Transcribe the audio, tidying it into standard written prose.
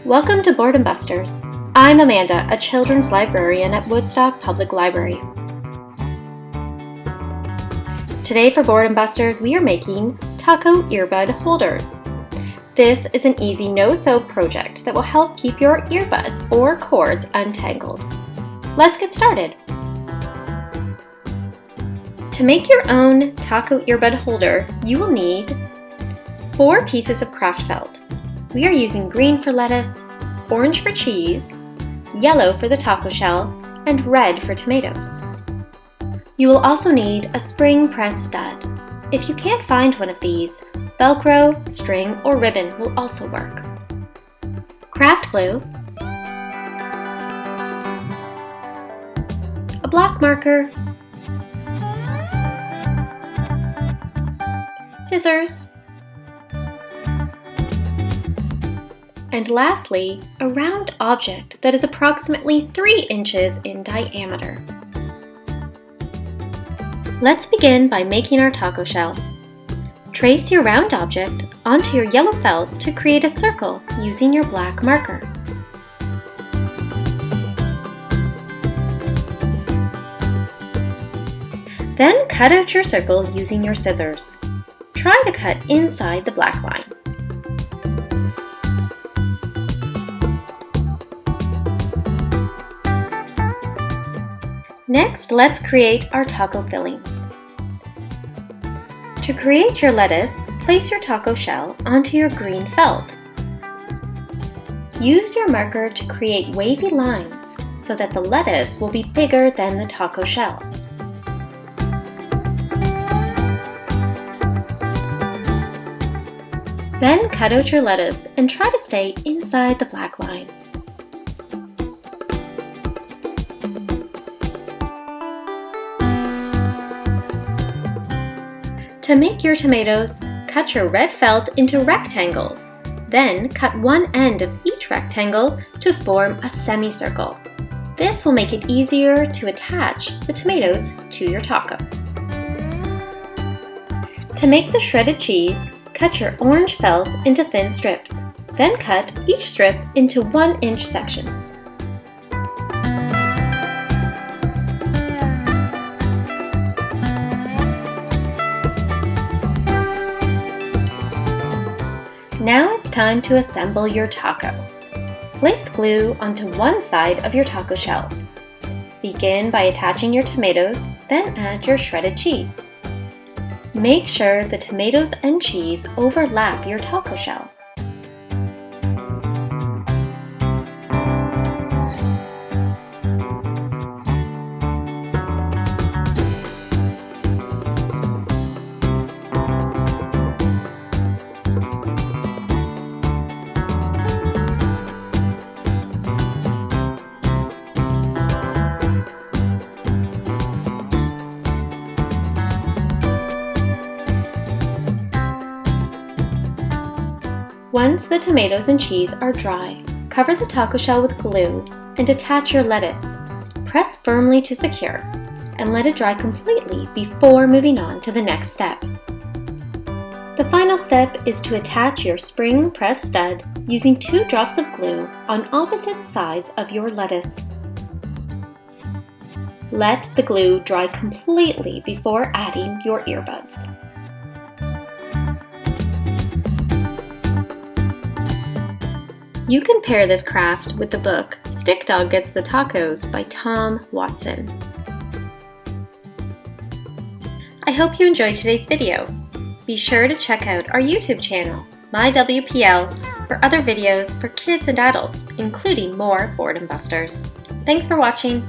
Welcome to Boredom Busters. I'm Amanda, a children's librarian at Woodstock Public Library. Today for Boredom Busters, we are making taco earbud holders. This is an easy no-soap project that will help keep your earbuds or cords untangled. Let's get started. To make your own taco earbud holder, you will need 4 pieces of craft felt. We are using green for lettuce, orange for cheese, yellow for the taco shell, and red for tomatoes. You will also need a spring press stud. If you can't find one of these, Velcro, string, or ribbon will also work. Craft glue, a block marker, scissors, and lastly, a round object that is approximately 3 inches in diameter. Let's begin by making our taco shell. Trace your round object onto your yellow felt to create a circle using your black marker. Then cut out your circle using your scissors. Try to cut inside the black line. Next, let's create our taco fillings. To create your lettuce, place your taco shell onto your green felt. Use your marker to create wavy lines so that the lettuce will be bigger than the taco shell. Then cut out your lettuce and try to stay inside the black lines. To make your tomatoes, cut your red felt into rectangles. Then cut one end of each rectangle to form a semicircle. This will make it easier to attach the tomatoes to your taco. To make the shredded cheese, cut your orange felt into thin strips. Then cut each strip into 1-inch sections. Now it's time to assemble your taco. Place glue onto one side of your taco shell. Begin by attaching your tomatoes, then add your shredded cheese. Make sure the tomatoes and cheese overlap your taco shell. Once the tomatoes and cheese are dry, cover the taco shell with glue and attach your lettuce. Press firmly to secure and let it dry completely before moving on to the next step. The final step is to attach your spring press stud using 2 drops of glue on opposite sides of your lettuce. Let the glue dry completely before adding your earbuds. You can pair this craft with the book Stick Dog Gets the Tacos by Tom Watson. I hope you enjoyed today's video. Be sure to check out our YouTube channel, myWPL, for other videos for kids and adults, including more Boredom Busters. Thanks for watching.